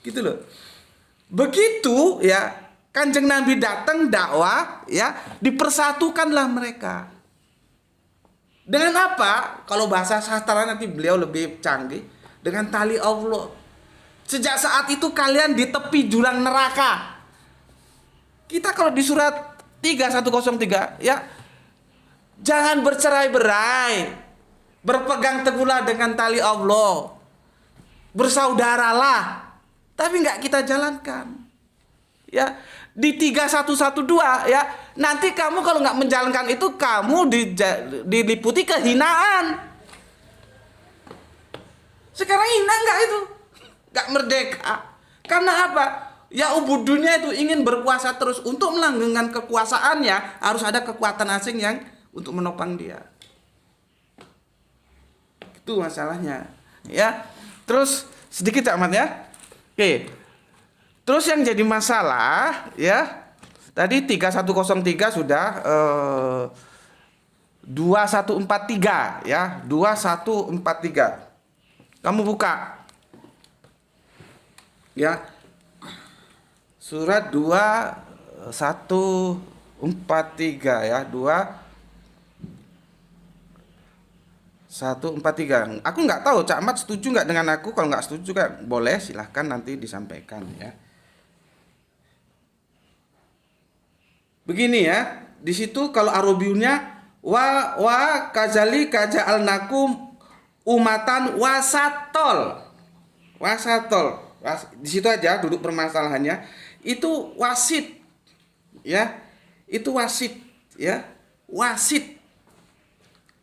Gitu loh. Begitu ya Kanjeng Nabi datang dakwah ya, dipersatukanlah mereka. Dengan apa? Kalau bahasa sastra nanti beliau lebih canggih, dengan tali Allah. Sejak saat itu kalian di tepi jurang neraka. Kita kalau di surat 3103 ya, jangan bercerai-berai, berpegang teguhlah dengan tali Allah, bersaudaralah, tapi nggak kita jalankan. Ya, di 3112 ya, nanti kamu kalau nggak menjalankan itu kamu diliputi kehinaan. Sekarang hina nggak itu? Nggak merdeka. Karena apa? Ya ubudunya itu ingin berkuasa terus. Untuk melanggengkan kekuasaannya harus ada kekuatan asing yang untuk menopang dia. Itu masalahnya. Ya. Terus sedikit Cak Ahmad ya. Oke. Terus yang jadi masalah ya, tadi 3103 sudah 2143 ya, 2143. Kamu buka. Ya. Surat 2143 ya, 2143. Aku nggak tahu Cak Ahmad setuju nggak dengan aku. Kalau nggak setuju kan boleh, silahkan nanti disampaikan ya. Begini ya, di situ kalau arobiunnya wa kajali kaja'alnakum umatan wasatol. Di situ aja duduk permasalahannya. Itu wasit. Ya. Itu wasit ya. Wasit.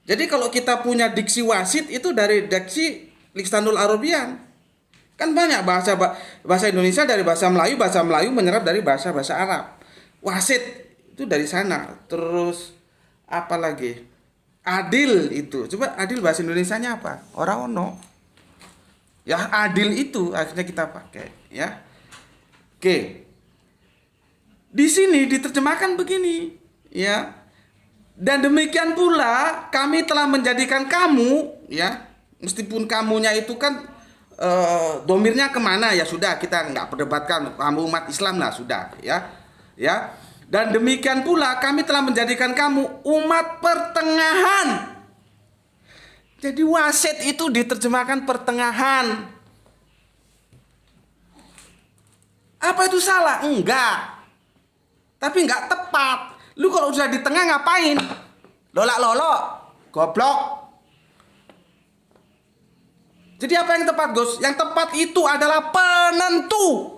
Jadi kalau kita punya diksi wasit itu dari diksi Lisanul Arabian. Kan banyak bahasa Indonesia dari bahasa Melayu menyerap dari bahasa Arab. Wasit itu dari sana. Terus apa lagi? Adil itu. Coba adil bahasa Indonesianya apa? Ora ono. Ya adil itu akhirnya kita pakai ya. Oke. Di sini diterjemahkan begini ya. Dan demikian pula kami telah menjadikan kamu ya, meskipun kamunya itu kan domirnya kemana ya sudah kita nggak perdebatkan, kamu umat Islam lah sudah ya. Dan demikian pula kami telah menjadikan kamu umat pertengahan. Jadi wasit itu diterjemahkan pertengahan. Apa itu salah? Enggak. Tapi enggak tepat. Lu kalau sudah di tengah ngapain? Lolak-lolok, goblok. Jadi apa yang tepat, Gus? Yang tepat itu adalah penentu.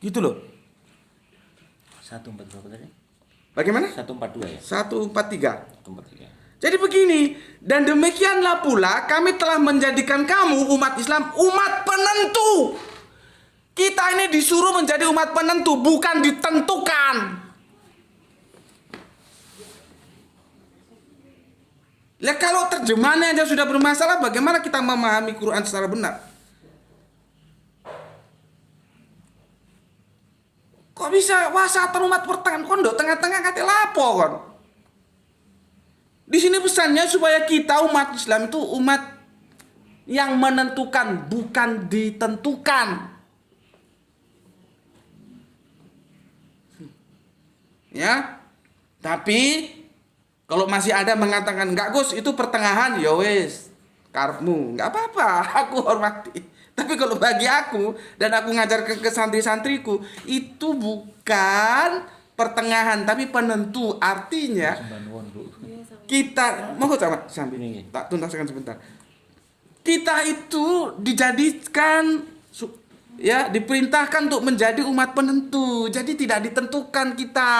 Gitu loh. 142 berapa tadi? Bagaimana? 142 ya? 143. 143. Jadi begini, dan demikianlah pula kami telah menjadikan kamu umat Islam umat penentu. Kita ini disuruh menjadi umat penentu, bukan ditentukan. Lah kalau terjemahannya aja sudah bermasalah, bagaimana kita memahami Quran secara benar? Kok bisa wasatan umat pertengahan? Kok tengah-tengah kate lapo kon? Di sini pesannya supaya kita umat Islam itu umat yang menentukan, bukan ditentukan. Ya. Tapi kalau masih ada mengatakan enggak Gus, itu pertengahan, ya wis, karepmu, enggak apa-apa, aku hormati. Tapi kalau bagi aku dan aku ngajar ke santri-santriku, itu bukan pertengahan tapi penentu. Artinya kita mau sama sambil tak tuntaskan sebentar. Kita itu dijadikan ya, diperintahkan untuk menjadi umat penentu. Jadi tidak ditentukan kita.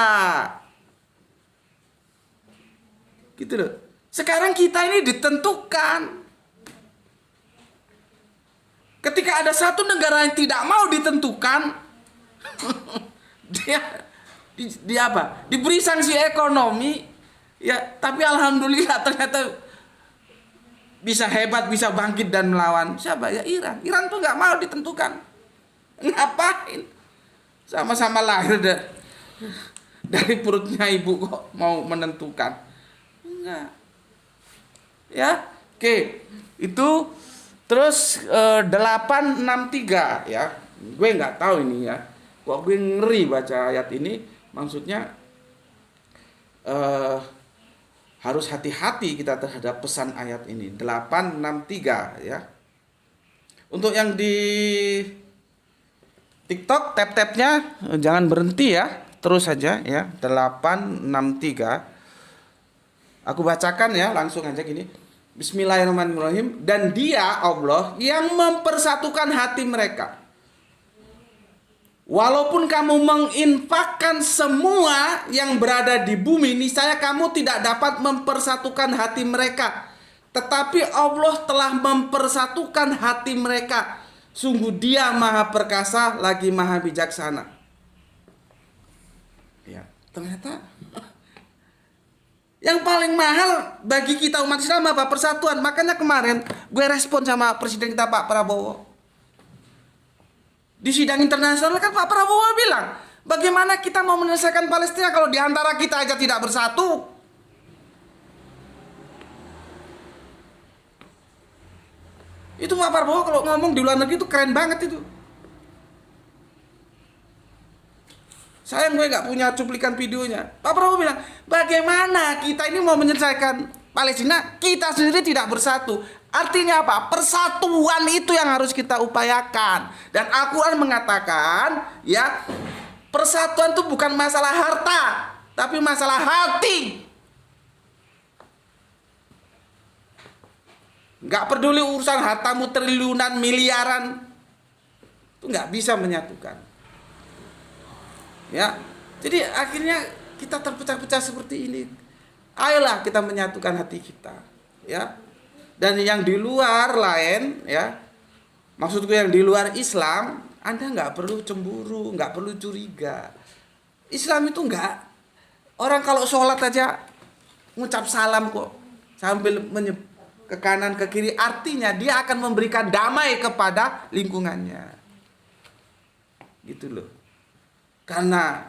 Gitu loh. Sekarang kita ini ditentukan. Ketika ada satu negara yang tidak mau ditentukan, dia apa? Diberi sanksi ekonomi, ya. Tapi alhamdulillah ternyata bisa hebat, bisa bangkit dan melawan. Siapa? Ya Iran. Iran tuh nggak mau ditentukan. Ngapain? Sama-sama lahir dari perutnya ibu kok mau menentukan? Enggak. Ya, oke. Itu Terus 863 ya. Gue nggak tahu ini ya. Kok gue ngeri baca ayat ini. Maksudnya harus hati-hati kita terhadap pesan ayat ini. 863 ya. Untuk yang di TikTok tap-tapnya jangan berhenti ya. Terus saja ya. 863. Aku bacakan ya langsung aja gini. Bismillahirrahmanirrahim. Dan Dia Allah yang mempersatukan hati mereka. Walaupun kamu menginfakkan semua yang berada di bumi, niscaya kamu tidak dapat mempersatukan hati mereka. Tetapi Allah telah mempersatukan hati mereka. Sungguh Dia Maha Perkasa lagi Maha Bijaksana. Ya, ternyata yang paling mahal bagi kita umat Islam apa? Persatuan. Makanya kemarin gue respon sama Presiden kita Pak Prabowo. Di sidang internasional kan Pak Prabowo bilang, bagaimana kita mau menyelesaikan Palestina kalau di antara kita aja tidak bersatu? Itu Pak Prabowo kalau ngomong di luar negeri itu keren banget itu. Sayang gue nggak punya cuplikan videonya. Pak Prabowo bilang, bagaimana kita ini mau menyelesaikan Palestina, kita sendiri tidak bersatu. Artinya apa? Persatuan itu yang harus kita upayakan. Dan Al-Quran mengatakan, ya, persatuan itu bukan masalah harta, tapi masalah hati. Nggak peduli urusan hartamu triliunan, miliaran, itu nggak bisa menyatukan. Ya, jadi akhirnya kita terpecah-pecah seperti ini. Ayolah kita menyatukan hati kita, ya. Dan yang di luar lain, ya, maksudku yang di luar Islam, Anda nggak perlu cemburu, nggak perlu curiga. Islam itu nggak, orang kalau sholat aja ngucap salam kok, sambil ke kanan ke kiri, artinya dia akan memberikan damai kepada lingkungannya, gitu loh. Karena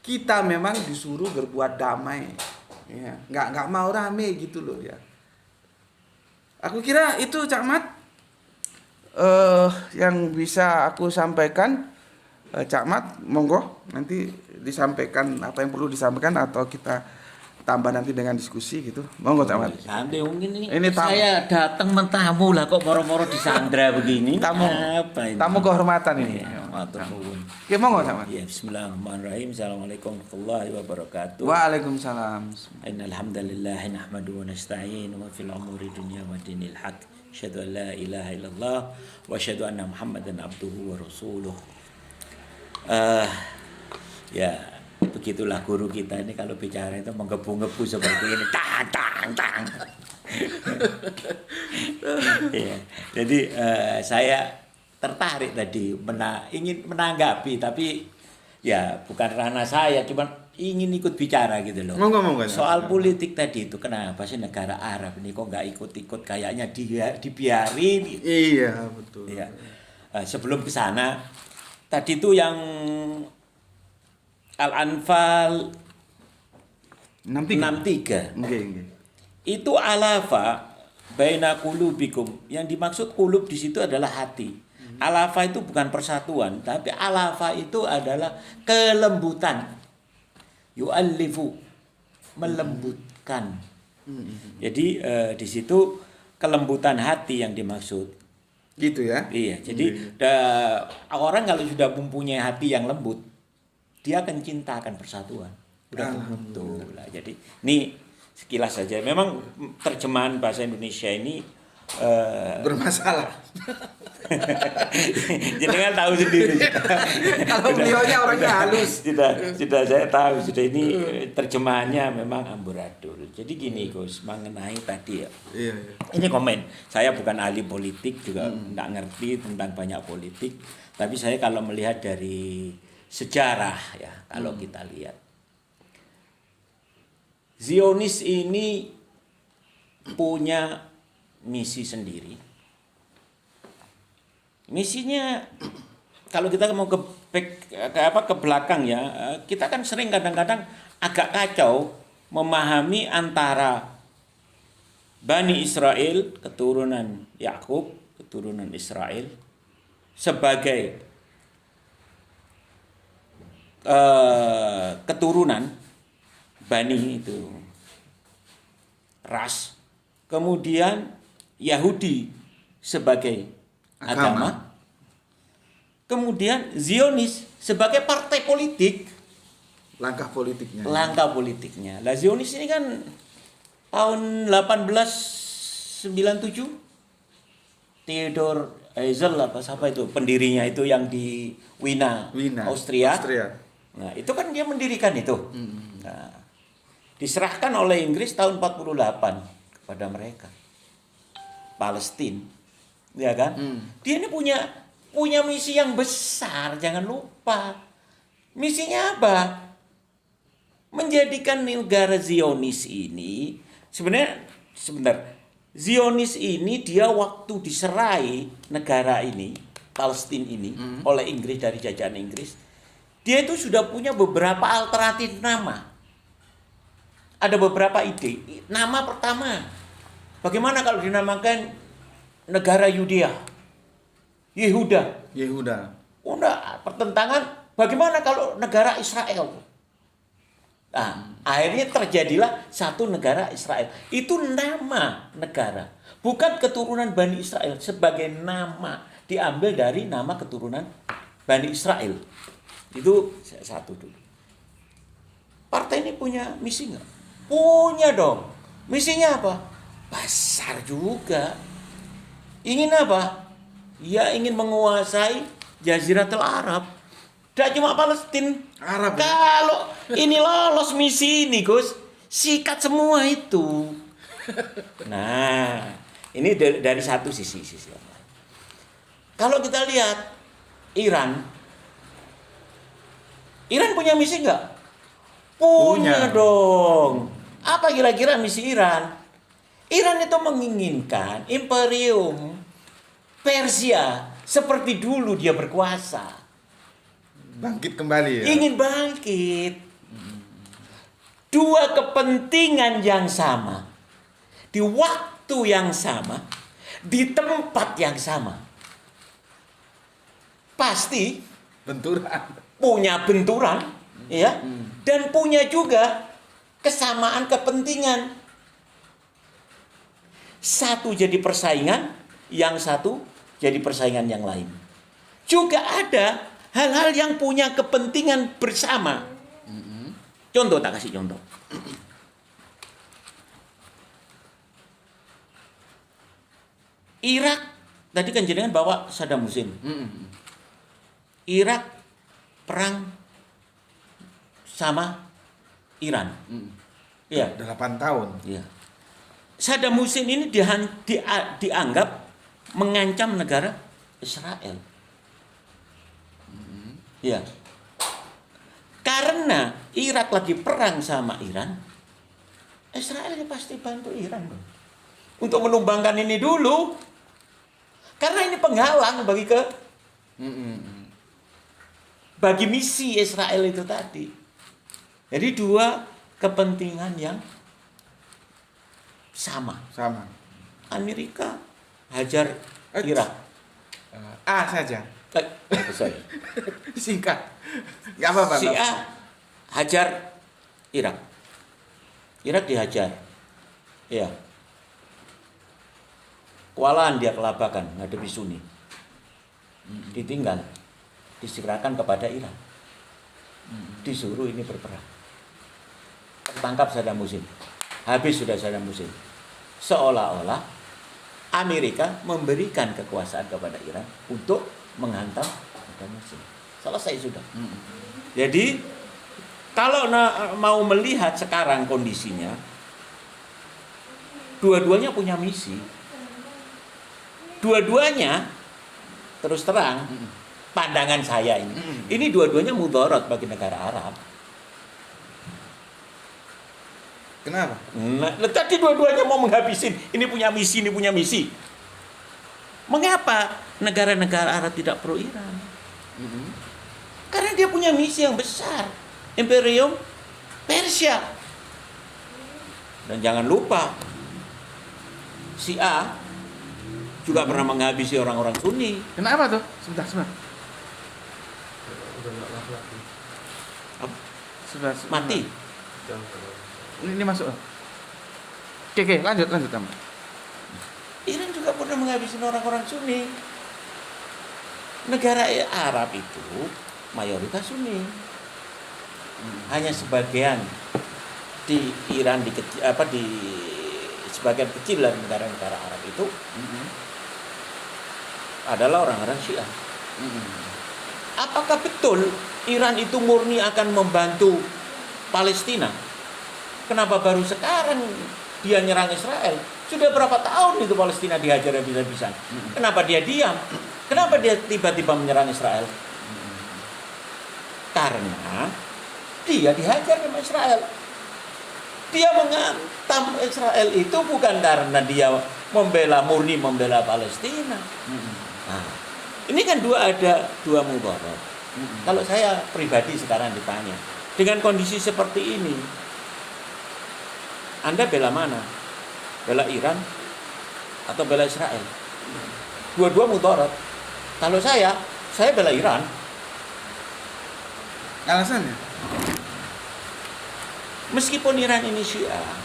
kita memang disuruh berbuat damai, ya, nggak mau rame gitu loh ya. Aku kira itu Cak Mat yang bisa aku sampaikan. Cak Mat, monggo nanti disampaikan apa yang perlu disampaikan atau kita tambah nanti dengan diskusi gitu. Monggo Cak Mat. Santai mungkin ini saya datang mentamu lah kok moro-moro disandra begini. Tamu apa ini? Tamu kehormatan ini. Matur nuwun. Oke, monggo Cak Mat. Ya, bismillahirrahmanirrahim. Assalamualaikum warahmatullahi wabarakatuh. Waalaikumsalam. Innal hamdalillah nahmaduhu wa nasta'inu wa fil umuri dunya wa dinil haq. Asyhadu an la ilaha illallah wa asyhadu anna Muhammadan abduhu wa rasuluh. Ya, begitulah guru kita ini kalau bicara itu menggebu-gebu seperti ini, tang tang tang. Ya, jadi saya tertarik tadi ingin menanggapi, tapi ya bukan ranah saya, cuma ingin ikut bicara gitu loh. Monggo. Soal politik tadi itu, kenapa sih negara Arab ini kok nggak ikut-ikut, kayaknya dibiarin gitu. Iya, betul. Ya. Sebelum ke sana, tadi itu yang Al-Anfal 63. Okay. Itu alafa baina qulubikum. Yang dimaksud qulub di situ adalah hati. Alafa itu bukan persatuan, tapi alafa itu adalah kelembutan. Yu'allifu, melembutkan. Jadi di situ kelembutan hati yang dimaksud. Gitu ya. Iya, jadi orang kalau sudah mempunyai hati yang lembut, dia akan cinta akan persatuan. Udah betul lah. Jadi ini sekilas saja. Memang terjemahan bahasa Indonesia ini bermasalah. Jangan tahu sendiri. Kalau beliaunya orangnya halus. Sudah saya tahu. Sudah ini terjemahannya memang amburadul. Jadi gini Gus, mengenai tadi ya. Iya. Ini komen. Saya bukan ahli politik, juga nggak ngerti tentang banyak politik. Tapi saya kalau melihat dari sejarah ya, kalau kita lihat Zionis ini punya misi sendiri. Misinya kalau kita mau ke belakang ya, kita kan sering kadang-kadang agak kacau memahami antara Bani Israel, keturunan Yakub, keturunan Israel, sebagai keturunan Bani itu ras, kemudian Yahudi sebagai agama, kemudian Zionis sebagai partai politik, Langkah politiknya. langkah politiknya. Lah Zionis ini kan tahun 1897 Theodor Herzl apa siapa itu pendirinya itu yang di Wina, Austria. Nah, itu kan dia mendirikan itu. Nah, diserahkan oleh Inggris tahun 48 kepada mereka. Palestina. Ya kan? Dia ini punya misi yang besar, jangan lupa. Misinya apa? Menjadikan negara Zionis ini sebentar. Zionis ini dia waktu diserai negara ini, Palestina ini oleh Inggris dari jajahan Inggris, dia itu sudah punya beberapa alternatif nama. Ada beberapa ide. Nama pertama, bagaimana kalau dinamakan negara Yudea? Yehuda. Udah, pertentangan. Bagaimana kalau negara Israel? Nah, akhirnya terjadilah satu negara Israel. Itu nama negara, bukan keturunan Bani Israel. Sebagai nama diambil dari nama keturunan Bani Israel. Itu satu dulu. Partai ini punya misi nggak? Punya dong. Misinya apa? Besar juga. Ingin apa? Ya ingin menguasai Jaziratul Arab. Tidak cuma Palestina. Arab. Kalau ini lolos misi ini, Gus, sikat semua itu. Nah, ini dari satu sisi yang lain. Kalau kita lihat Iran punya misi nggak? Punya dong. Apa kira-kira misi Iran? Iran itu menginginkan imperium Persia seperti dulu dia berkuasa. Bangkit kembali ya. Ingin bangkit. Dua kepentingan yang sama. Di waktu yang sama. Di tempat yang sama. Pasti punya benturan. Ya. Dan punya juga kesamaan kepentingan. Satu jadi persaingan. Yang satu jadi persaingan yang lain. Juga ada hal-hal yang punya kepentingan bersama. Contoh, tak kasih contoh. Irak, tadi kan jenengan bawa Saddam Hussein. Irak perang sama Iran. Iya. 8 tahun. Iya. Saddam Hussein ini dianggap mengancam negara Israel. Ya. Karena Irak lagi perang sama Iran, Israel pasti bantu Iran dong. Untuk menumbangkan ini dulu. Karena ini penghalang bagi misi Israel itu tadi. Jadi dua kepentingan yang sama. Amerika hajar Irak. A saja. Sorry. Singkat. Gak apa-apa. Si A hajar Irak. Irak dihajar. Ya. Kewalahan dia kelabakan ngadepi Sunni. Ditinggal. Diserahkan kepada Iran. Disuruh ini berperang. Tertangkap Saddam Hussein. Habis sudah Saddam Hussein. Seolah-olah Amerika memberikan kekuasaan kepada Iran untuk menghantam Saddam Hussein. Selesai sudah. Jadi kalau mau melihat sekarang kondisinya, dua-duanya punya misi. Dua-duanya terus terang pandangan saya ini dua-duanya mudarat bagi negara Arab. Kenapa? Nah, tadi dua-duanya mau menghabisin. Ini punya misi. Mengapa negara-negara Arab tidak pro Iran? Karena dia punya misi yang besar. Imperium Persia. Dan jangan lupa, Syiah juga pernah menghabisi orang-orang Sunni. Kenapa tuh? Sebentar. Sebentar. Mati. Ini masuk. Oke, lanjut Tam. Iran juga pernah menghabisi orang-orang Sunni. Negara Arab itu mayoritas Sunni. Hanya sebagian di Iran di sebagian kecil dari negara-negara Arab itu adalah orang-orang Syiah. Apakah betul Iran itu murni akan membantu Palestina? Kenapa baru sekarang dia nyerang Israel? Sudah berapa tahun itu Palestina dihajar habis-habisan. Kenapa dia diam? Kenapa dia tiba-tiba menyerang Israel? Karena dia dihajar sama Israel. Dia menghantam Israel itu bukan karena dia murni membela Palestina. Nah, ini kan ada dua mudarat. Kalau saya pribadi sekarang ditanya, dengan kondisi seperti ini, Anda bela mana? Bela Iran atau bela Israel? Dua-dua mudarat. Kalau saya bela Iran. Alasannya? Meskipun Iran ini Syiah,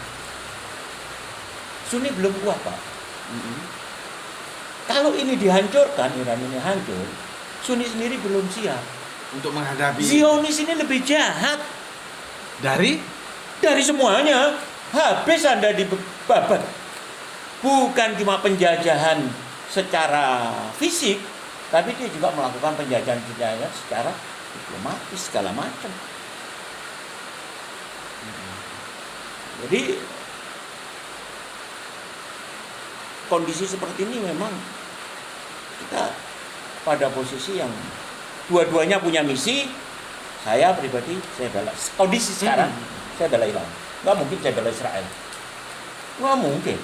Sunni belum kuat, Pak. Kalau ini dihancurkan, Iran ini hancur, Sunni sendiri belum siap. Untuk menghadapi Zionis ini lebih jahat dari semuanya. Habis Anda dibabat. Bukan cuma penjajahan secara fisik, tapi dia juga melakukan penjajahan secara diplomatis segala macam. Jadi kondisi seperti ini memang kita pada posisi yang dua-duanya punya misi. Saya pribadi saya bela kondisi sekarang, saya bela Iran. Nggak mungkin saya bela Israel. Nggak mungkin.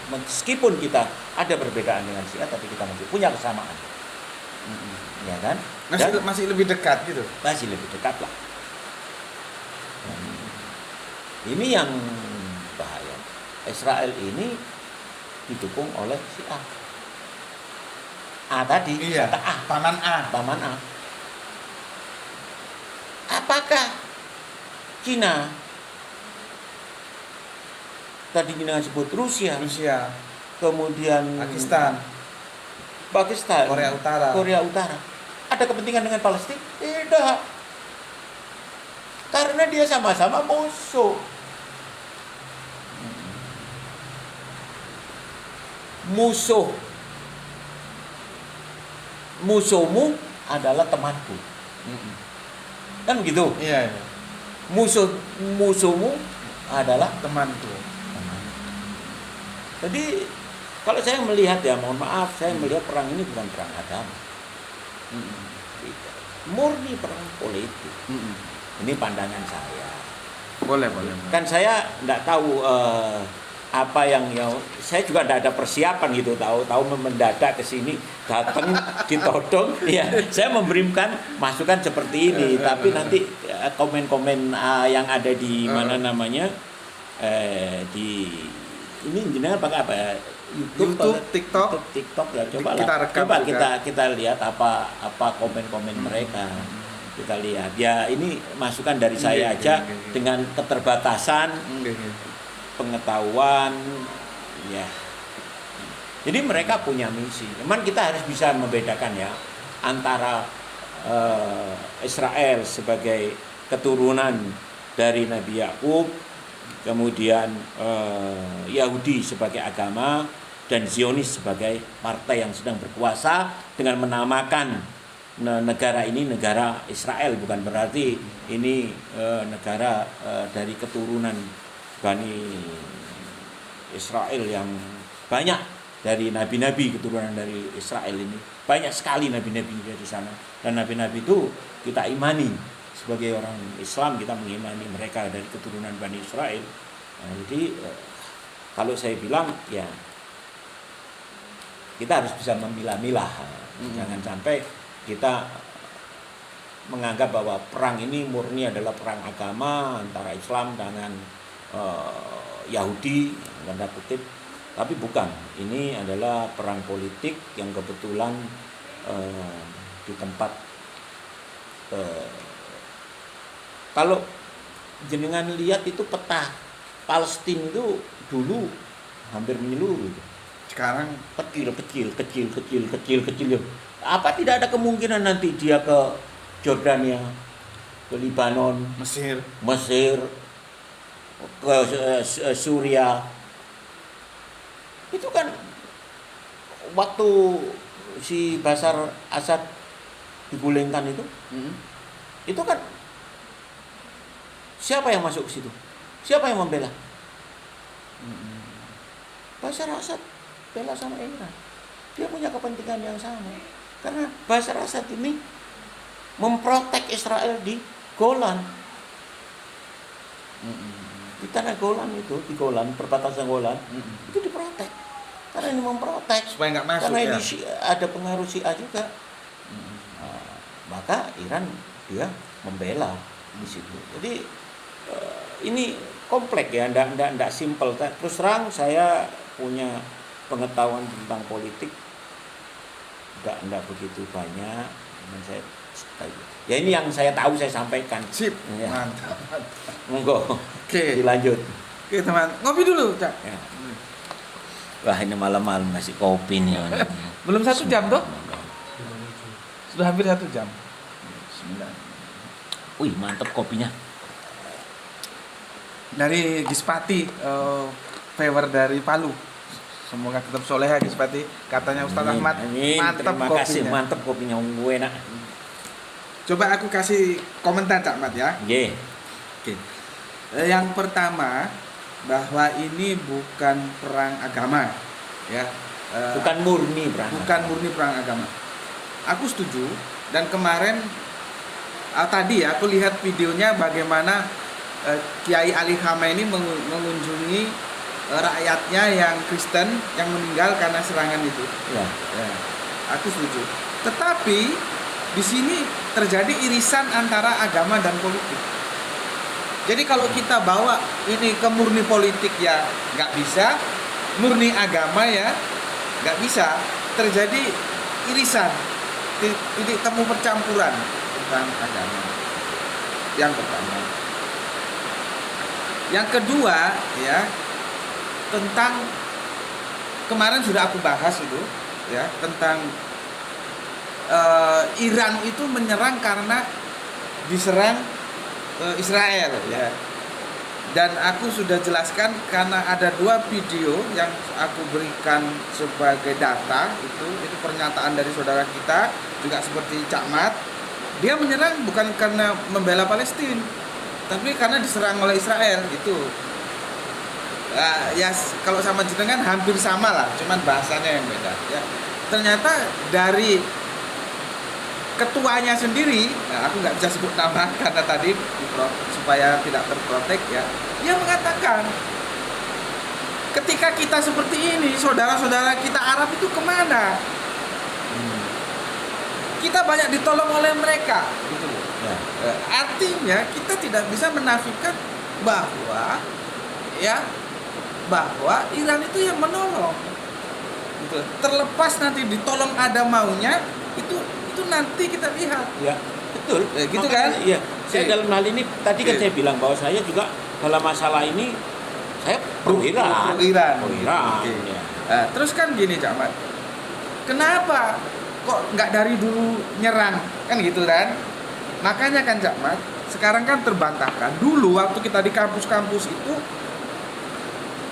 Meskipun kita ada perbedaan dengan Syiah, tapi kita masih punya kesamaan. Ya kan? masih lebih dekat gitu. Masih lebih dekat lah. Ini yang bahaya. Israel ini didukung oleh Syiah. Tadi Iya. kata Paman A. Apakah Cina tadi dengan sebut Rusia, kemudian Pakistan, Korea Utara ada kepentingan dengan Palestina? Tidak. Karena dia sama-sama musuh. Musuhmu adalah temanku. Kan gitu. Iya. Musuhmu adalah Temanku. Jadi kalau saya melihat ya, mohon maaf, saya melihat perang ini bukan perang agama. Murni perang politik. Ini pandangan saya. Boleh. Kan saya enggak tahu apa yang saya juga tidak ada persiapan gitu, tahu mendadak ke sini, datang ditodong ya. Saya memberikan masukan seperti ini, tapi nanti komen-komen yang ada di mana namanya di ini jenengan pakai apa ya? YouTube, TikTok ya, coba kita lihat apa komen-komen mereka. Kita lihat ya, ini masukan dari saya aja dengan keterbatasan pengetahuan ya. Jadi mereka punya misi. Memang kita harus bisa membedakan ya antara Israel sebagai keturunan dari Nabi Yakub, kemudian Yahudi sebagai agama, dan Zionis sebagai partai yang sedang berkuasa dengan menamakan negara ini negara Israel. Bukan berarti ini negara dari keturunan Bani Israel yang banyak, dari nabi-nabi keturunan dari Israel ini banyak sekali nabi-nabi dari sana, dan nabi-nabi itu kita imani sebagai orang Islam, kita mengimani mereka dari keturunan Bani Israel. Nah, jadi kalau saya bilang ya kita harus bisa memilah-milah, jangan sampai kita menganggap bahwa perang ini murni adalah perang agama antara Islam dengan Yahudi tanda kutip, tapi bukan. Ini adalah perang politik yang kebetulan di tempat kalau jenengan lihat itu peta Palestina itu dulu hampir menyeluruh. Sekarang kecil. Apa tidak ada kemungkinan nanti dia ke Jordania, ke Libanon, Mesir, ke Suria? Itu kan waktu si Bashar Assad digulingkan itu kan siapa yang masuk ke situ? Siapa yang membela? Bashar Assad bela sama Iran. Dia punya kepentingan yang sama. Karena Bashar Assad ini memprotek Israel di Golan. Di tanah Golan itu, di Golan, perbatasan Golan, itu diprotek. Karena ini memprotek. supaya nggak masuk Karena ya. ini ada pengaruh Syiah juga. Nah, maka Iran dia membela di situ. Jadi ini kompleks ya, enggak simpel. Terus terang saya punya pengetahuan tentang politik enggak begitu banyak. Ya ini yang saya tahu saya sampaikan. Sip, Ya. mantap. Monggo. Oke. Dilanjut. Oke teman, ngopi dulu Cak. Ya. Wah ini malam-malam ngasih kopi nih. Belum 1 jam toh? Sudah hampir 1 jam. Wih mantep kopinya. Dari Gispati, favor dari Palu. Semoga tetap soleha Gispati. Katanya Ustaz Ahmad, mantap Terima kopinya. kasih, mantep kopinya. Enak. Coba aku kasih komentar Cak Mat ya. Ye. Oke. Yang pertama, bahwa ini bukan perang agama, ya. Bukan murni perang. Bukan murni perang agama. Aku setuju. Dan kemarin tadi ya, aku lihat videonya bagaimana Kiai Ali Khamenei mengunjungi rakyatnya yang Kristen yang meninggal karena serangan itu. Ya. Ya, aku setuju. Tetapi di sini terjadi irisan antara agama dan politik. Jadi kalau kita bawa ini ke murni politik ya nggak bisa, murni agama ya nggak bisa, terjadi irisan, titik temu percampuran tentang agama. Yang pertama. Yang kedua ya tentang kemarin sudah aku bahas itu ya tentang Iran itu menyerang karena diserang Israel ya. Dan aku sudah jelaskan karena ada 2 video yang aku berikan sebagai data itu pernyataan dari saudara kita juga seperti Cak Mat. Dia menyerang bukan karena membela Palestina, tapi karena diserang oleh Israel gitu. Ya kalau sama jenengan hampir sama lah, cuman bahasanya yang beda ya. Ternyata dari ketuanya sendiri, nah aku nggak bisa sebut nama karena tadi supaya tidak terprotek ya. Dia mengatakan ketika kita seperti ini, saudara-saudara kita Arab itu kemana? Kita banyak ditolong oleh mereka, gitu. Ya. Artinya kita tidak bisa menafikan bahwa Iran itu yang menolong, gitu. Terlepas nanti ditolong ada maunya, itu nanti kita lihat. Ya, betul. Gitu Makanya, kan? Iya. Saya dalam hal ini tadi kan Oke. saya bilang bahwa saya juga dalam masalah ini saya pro Iran. Pro Iran. Pro Iran. Oke. Ya. Nah, terus kan gini Cak Mat, kenapa kok nggak dari dulu nyerang kan gitu kan? Makanya kan Cak Mat, sekarang kan terbantahkan. Dulu waktu kita di kampus-kampus itu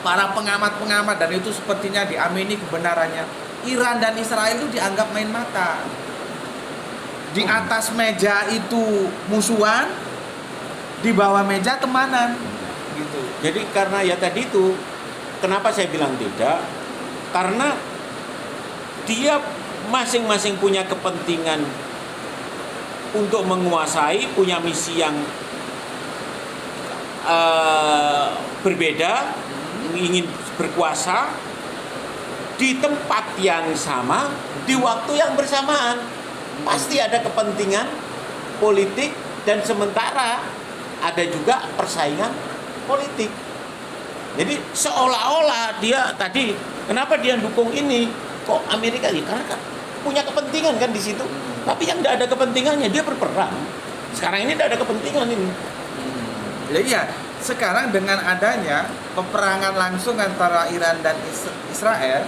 para pengamat-pengamat dan itu sepertinya diamini kebenarannya, Iran dan Israel itu dianggap main mata. Di atas meja itu musuhan, di bawah meja temanan gitu. Jadi karena ya tadi itu kenapa saya bilang tidak? Karena dia masing-masing punya kepentingan untuk menguasai, punya misi yang berbeda, ingin berkuasa di tempat yang sama, di waktu yang bersamaan. Pasti ada kepentingan politik dan sementara ada juga persaingan politik. Jadi seolah-olah dia tadi kenapa dia dukung ini? Kok Amerika ya karena kan punya kepentingan kan di situ. Tapi yang tidak ada kepentingannya dia berperang. Sekarang ini tidak ada kepentingan ini. Ya iya, sekarang dengan adanya peperangan langsung antara Iran dan Israel,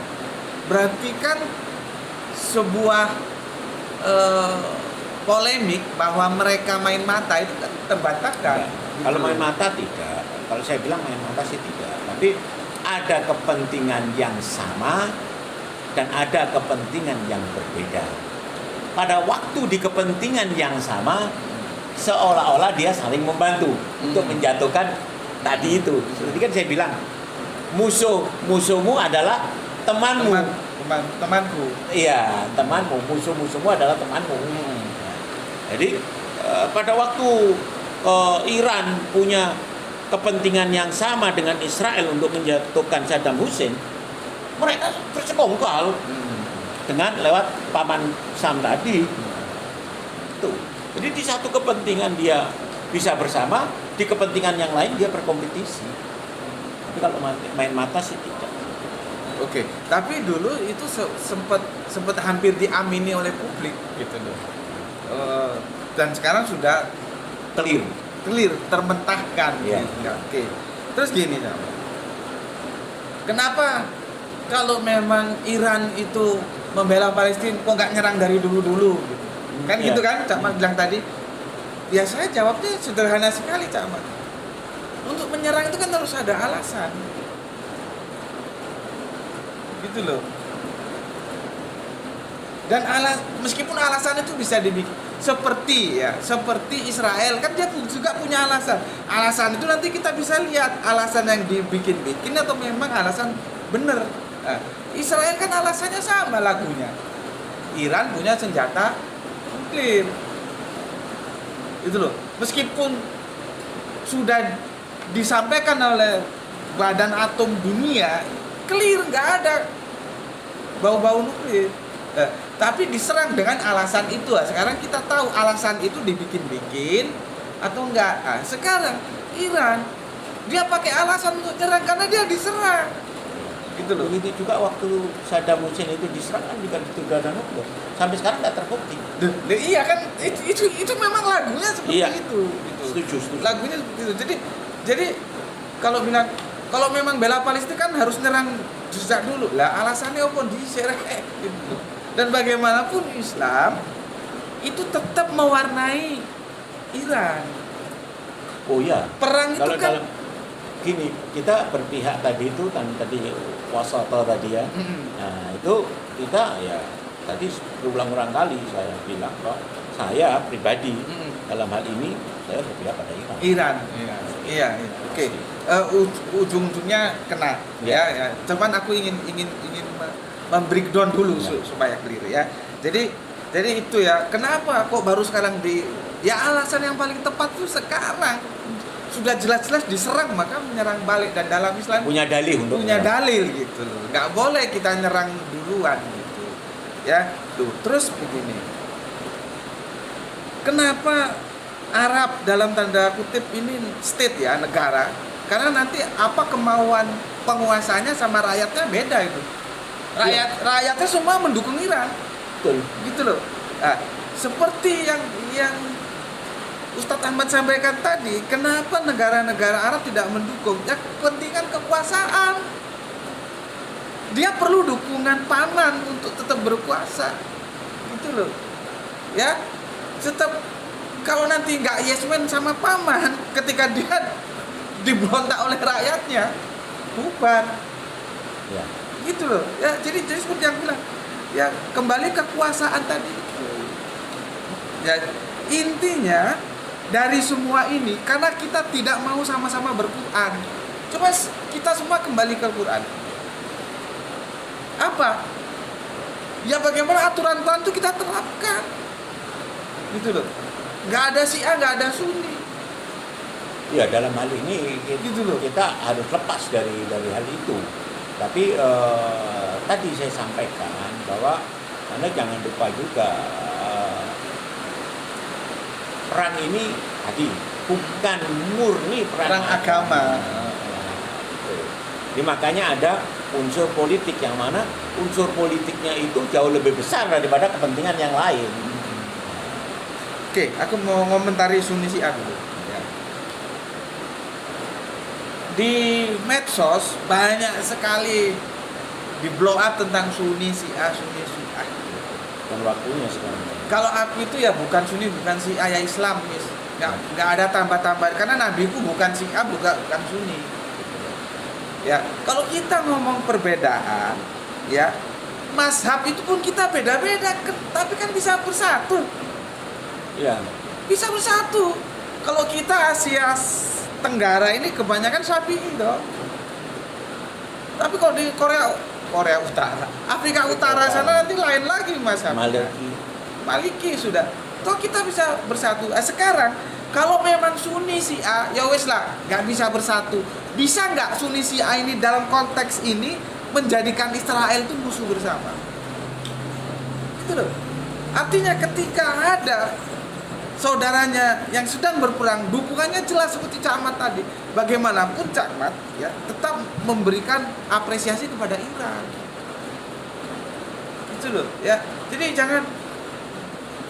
berarti kan sebuah polemik bahwa mereka main mata itu kan terbantahkan. Kalau main mata tidak. Kalau saya bilang main mata sih tidak. Tapi ada kepentingan yang sama dan ada kepentingan yang berbeda. Pada waktu di kepentingan yang sama, seolah-olah dia saling membantu untuk menjatuhkan tadi itu. Seperti kan saya bilang, musuhmu adalah temanmu. Temanku. Iya, temanmu. Musuhmu adalah temanmu. Jadi pada waktu Iran punya kepentingan yang sama dengan Israel untuk menjatuhkan Saddam Hussein, mereka bersekongkol dengan lewat paman Sam tadi. Tuh. Jadi di satu kepentingan dia bisa bersama, di kepentingan yang lain dia berkompetisi. Tapi kalau main mata sih tidak. Oke, tapi dulu itu sempat hampir diamini oleh publik gitu loh. Dan sekarang sudah clear, termentahkan. Ya. Gitu. Oke. Terus gini, kenapa kalau memang Iran itu membela Palestina kok nggak nyerang dari dulu-dulu gitu. Kan Ya. gitu kan Cak Mat bilang tadi. Ya saya jawabnya sederhana sekali Cak Mat. Untuk menyerang itu kan harus ada alasan. Gitu loh. Dan meskipun alasan itu bisa dibikin seperti Israel kan dia juga punya alasan. Alasan itu nanti kita bisa lihat alasan yang dibikin-bikin atau memang alasan bener. Nah, Israel kan alasannya sama lagunya. Iran punya senjata nuklir. Itu loh. Meskipun sudah disampaikan oleh Badan Atom Dunia, clear nggak ada bau-bau nuklir. Tapi diserang dengan alasan itu. Sekarang kita tahu alasan itu dibikin-bikin atau enggak. Nah, sekarang Iran dia pakai alasan untuk nyerang karena dia diserang. Gitu loh. Begitu juga waktu Saddam Hussein itu diserang kan juga sudah ada nuklir. Sampai sekarang nggak terbukti. Iya kan itu memang lagunya seperti Iya. itu. Gitu. Setuju. Lagunya seperti itu. Jadi kalau memang bela Palestina kan harus nyerang sejak dulu. Lah alasannya apa gitu. Dan bagaimanapun Islam itu tetap mewarnai Iran. Oh ya. Perang itu Kalau kan dalam gini, kita berpihak tadi itu kan tadi wasata tadi ya. Nah, itu kita ya tadi berulang-ulang kali saya bilang bahwa saya pribadi dalam hal ini saya berpihak pada Iran. Iya. Oke. Ujung-ujungnya kena ya. Cuman aku ingin membreakdown dulu supaya clear ya. Jadi itu ya. Kenapa kok baru sekarang ya alasan yang paling tepat tuh sekarang sudah jelas-jelas diserang maka menyerang balik, dan dalam Islam Punya dalil gitu loh. Nggak boleh kita nyerang duluan gitu. Ya. Terus begini. Kenapa Arab dalam tanda kutip ini state ya, negara? Karena nanti apa kemauan penguasanya sama rakyatnya beda itu. Rakyatnya semua mendukung Iran. Betul. Gitu loh. Nah, seperti yang Ustadz Ahmad sampaikan tadi, kenapa negara-negara Arab tidak mendukung? Ya kepentingan kekuasaan. Dia perlu dukungan paman untuk tetap berkuasa. Gitu loh. Ya. Tetap kalau nanti nggak yes man sama paman, ketika dia diberontak oleh rakyatnya, bubar. Ya. Gitu loh. Ya, jadi seperti yang bilang, ya kembali kekuasaan tadi. Ya, intinya dari semua ini karena kita tidak mau sama-sama berquran. Coba kita semua kembali ke Quran. Apa? Ya bagaimana aturan Quran itu kita terapkan. Gitu loh. Nggak ada Syiah, nggak ada Sunni. Ya dalam hal ini Gitu loh. kita harus lepas dari hal itu. Tapi tadi saya sampaikan bahwa Anda jangan lupa juga perang ini tadi bukan murni perang Agama. Jadi makanya ada unsur politik, yang mana unsur politiknya itu jauh lebih besar daripada kepentingan yang lain. Oke, aku mau ngomentari Sunni Syiah dulu. Ya. Di medsos banyak sekali di blow up tentang Sunni Syiah, Sunni Syiah. Dan waktunya sekarang. Kalau aku itu ya bukan Sunni, bukan Syiah, ya Islam, mis. Nggak ada tambah-tambah, karena nabiku bukan Syiah, bukan Sunni. Ya, kalau kita ngomong perbedaan, ya, mazhab itu pun kita beda-beda, tapi kan bisa bersatu. Ya. Bisa bersatu. Kalau kita Asia Tenggara ini kebanyakan Syafi'i dong. Tapi kalau di Korea Utara, Afrika Utara sana nanti lain lagi mazhab. Maliki sudah. Toh kita bisa bersatu. Sekarang kalau memang Sunni Syiah, ya wes lah, nggak bisa bersatu. Bisa nggak Sunni Syiah ini dalam konteks ini menjadikan Israel itu musuh bersama? Itu loh. Artinya ketika ada saudaranya yang sedang berperang, dukungannya jelas seperti Cak Ahmad tadi. Bagaimanapun Cak Ahmad ya tetap memberikan apresiasi kepada Iran. Itu loh ya. Jadi jangan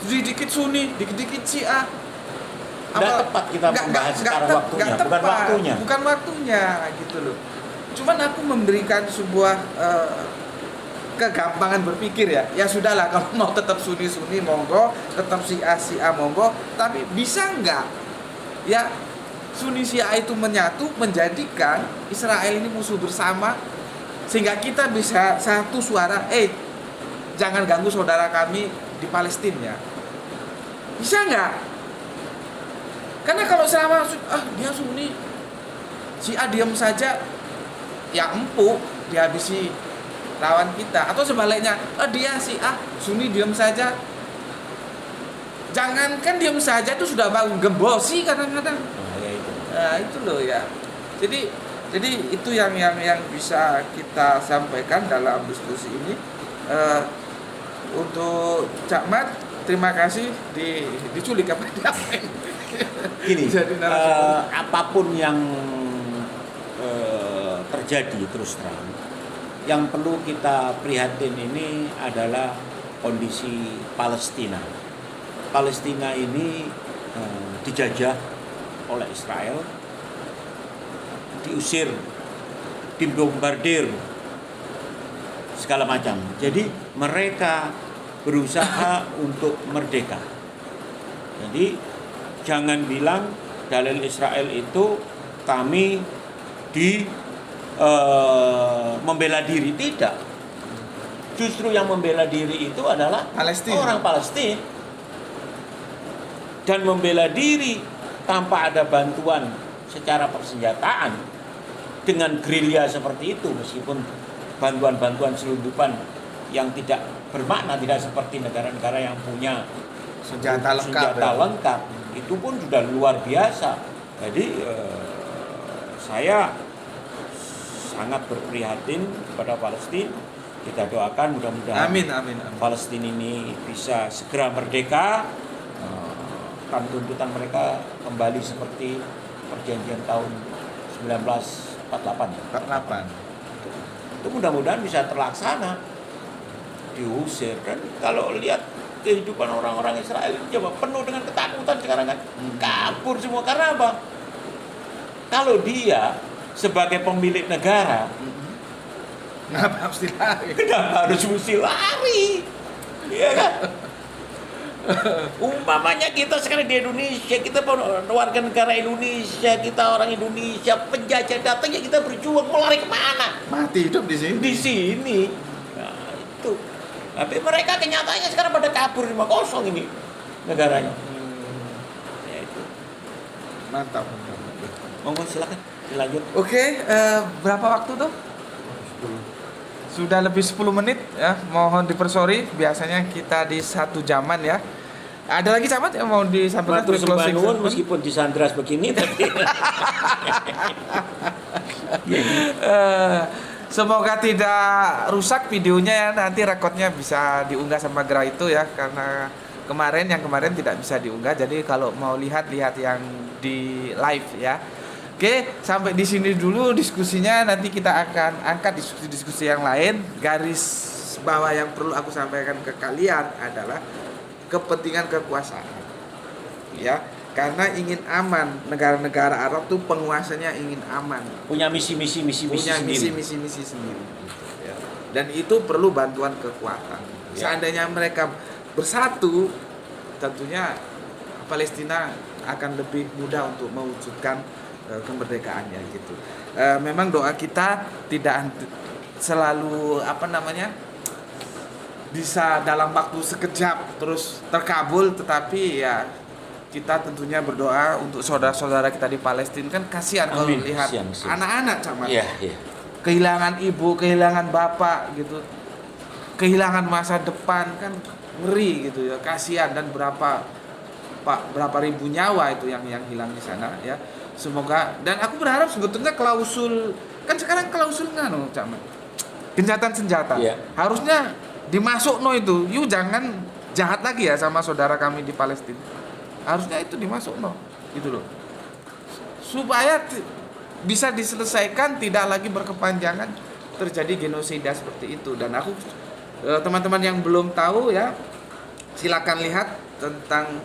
dikit Sunni, dikit Syiah. Nggak tepat kita membahas sekarang waktunya, bukan waktunya. Bukan waktunya gitu loh. Cuman aku memberikan sebuah kegampangan berpikir ya. Ya sudahlah, kalau mau tetap Sunni monggo, tetap Syiah monggo, tapi bisa nggak ya Sunni Syiah itu menyatu menjadikan Israel ini musuh bersama, sehingga kita bisa satu suara, jangan ganggu saudara kami di Palestina ya. Bisa nggak? Karena kalau selama dia Sunni, Syiah diam saja, ya empuk dihabisi lawan kita. Atau sebaliknya, dia Syiah, Sunni diam saja. Jangankan diam saja, itu sudah bangun gembosi kadang-kadang. Nah, itu loh ya. Jadi itu yang bisa kita sampaikan dalam diskusi ini. Untuk Cak Mat, terima kasih diculik apa diapain. Gini, apapun yang terjadi terus terang, yang perlu kita prihatin ini adalah kondisi Palestina. Palestina ini dijajah oleh Israel, diusir, dibombardir, segala macam. Jadi mereka berusaha untuk merdeka. Jadi jangan bilang dalil Israel itu kami membela diri. Tidak. Justru yang membela diri itu adalah orang Palestina. Dan membela diri tanpa ada bantuan secara persenjataan dengan gerilya seperti itu, meskipun bantuan-bantuan selundupan yang tidak bermakna, tidak seperti negara-negara yang punya senjata lengkap, itu pun sudah luar biasa. Jadi saya sangat berprihatin kepada Palestina. Kita doakan mudah-mudahan amin. Palestina ini bisa segera merdeka, dan tuntutan mereka kembali seperti perjanjian tahun 1948. Itu mudah-mudahan bisa terlaksana. Diusir, dan kalau lihat kehidupan orang-orang Israel itu coba penuh dengan ketakutan sekarang kan, kabur semua. Karena apa? Kalau dia sebagai pemilik negara, kenapa harus lari? Kenapa harus mesti lari? Iya kan? Umpamanya kita sekarang di Indonesia, kita warga negara Indonesia, kita orang Indonesia, penjajah datang ya kita berjuang, mau lari kemana? Mati hidup di sini. Di sini. Nah, itu. Tapi mereka kenyataannya sekarang pada kabur 5-0 ini negaranya. Ya itu. Mantap. Monggo silakan dilanjut. Oke, berapa waktu tuh? 10. Sudah lebih 10 menit ya. Mohon dipersori, biasanya kita di 1 jaman ya. Ada lagi Camat yang mau disampaikan untuk closing meskipun disandras begini tapi semoga tidak rusak videonya ya, nanti rekodnya bisa diunggah sama Gra itu ya, karena kemarin tidak bisa diunggah, jadi kalau mau lihat yang di live ya. Oke, sampai di sini dulu diskusinya. Nanti kita akan angkat diskusi-diskusi yang lain. Garis bawah yang perlu aku sampaikan ke kalian adalah kepentingan kekuasaan. Ya, karena ingin aman. Negara-negara Arab tuh penguasanya ingin aman. Punya misi-misi Punya sendiri. misi-misi sendiri. Gitu, ya. Dan itu perlu bantuan kekuatan. Ya. Seandainya mereka bersatu, tentunya Palestina akan lebih mudah untuk mewujudkan kemerdekaannya gitu. Memang doa kita tidak selalu bisa dalam waktu sekejap terus terkabul, tetapi ya kita tentunya berdoa untuk saudara-saudara kita di Palestina. Kan kasihan kalau Amin. lihat Siang. anak-anak Camat. Iya, iya. Kehilangan ibu, kehilangan bapak gitu. Kehilangan masa depan, kan ngeri gitu ya. Kasihan, dan berapa ribu nyawa itu yang hilang di sana ya. Semoga, dan aku berharap sebetulnya klausul, kan sekarang klausul Camat, gencatan senjata. Iya. Harusnya dimasuk itu. You jangan jahat lagi ya sama saudara kami di Palestina. Harusnya itu dimasuk gitu loh. Supaya bisa diselesaikan, tidak lagi berkepanjangan terjadi genosida seperti itu. Dan aku teman-teman yang belum tahu ya, silakan lihat tentang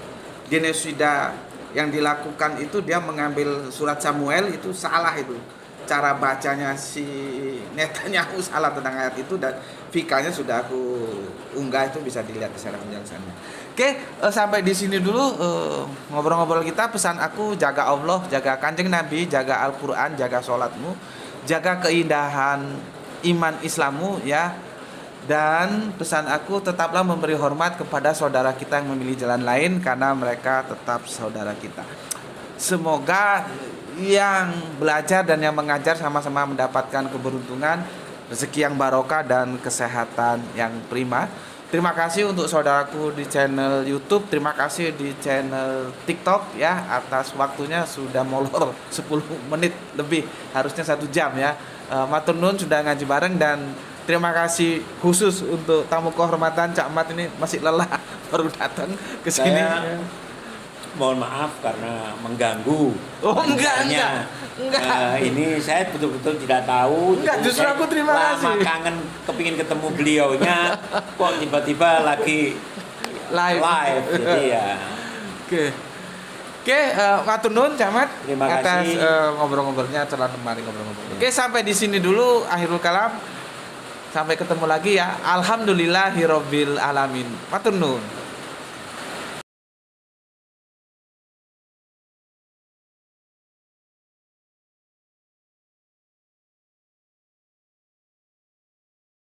genosida yang dilakukan itu. Dia mengambil surat Samuel, itu salah itu. Cara bacanya si Netanyahu salah tentang ayat itu, dan fikanya sudah aku unggah, itu bisa dilihat di sana penjelasannya. Oke, sampai di sini dulu ngobrol-ngobrol kita. Pesan aku, jaga Allah, jaga Kanjeng Nabi, jaga Al-Qur'an, jaga sholatmu, jaga keindahan iman Islammu ya. Dan pesan aku, tetaplah memberi hormat kepada saudara kita yang memilih jalan lain, karena mereka tetap saudara kita. Semoga yang belajar dan yang mengajar sama-sama mendapatkan keberuntungan, rezeki yang barokah, dan kesehatan yang prima. Terima kasih untuk saudaraku di channel YouTube, terima kasih di channel TikTok ya, atas waktunya sudah molor 10 menit lebih, harusnya 1 jam ya. Matur nuwun sudah ngaji bareng, dan terima kasih khusus untuk tamu kehormatan Cak Mat, ini masih lelah baru datang ke sini. Mohon maaf karena mengganggu. Oh, enggak. Ini saya betul-betul tidak tahu. Enggak, justru aku terima kasih. Lama kangen kepingin ketemu beliaunya, kok tiba-tiba lagi live. Jadi ya. Oke, matur nuwun Cak Mat atas Terima kasih. ngobrol-ngobrolnya, telah kemarin ngobrol-ngobrol. Oke, sampai di sini dulu akhirul kalam. Sampai ketemu lagi ya. Alhamdulillahirabbil alamin. Matur nuwun.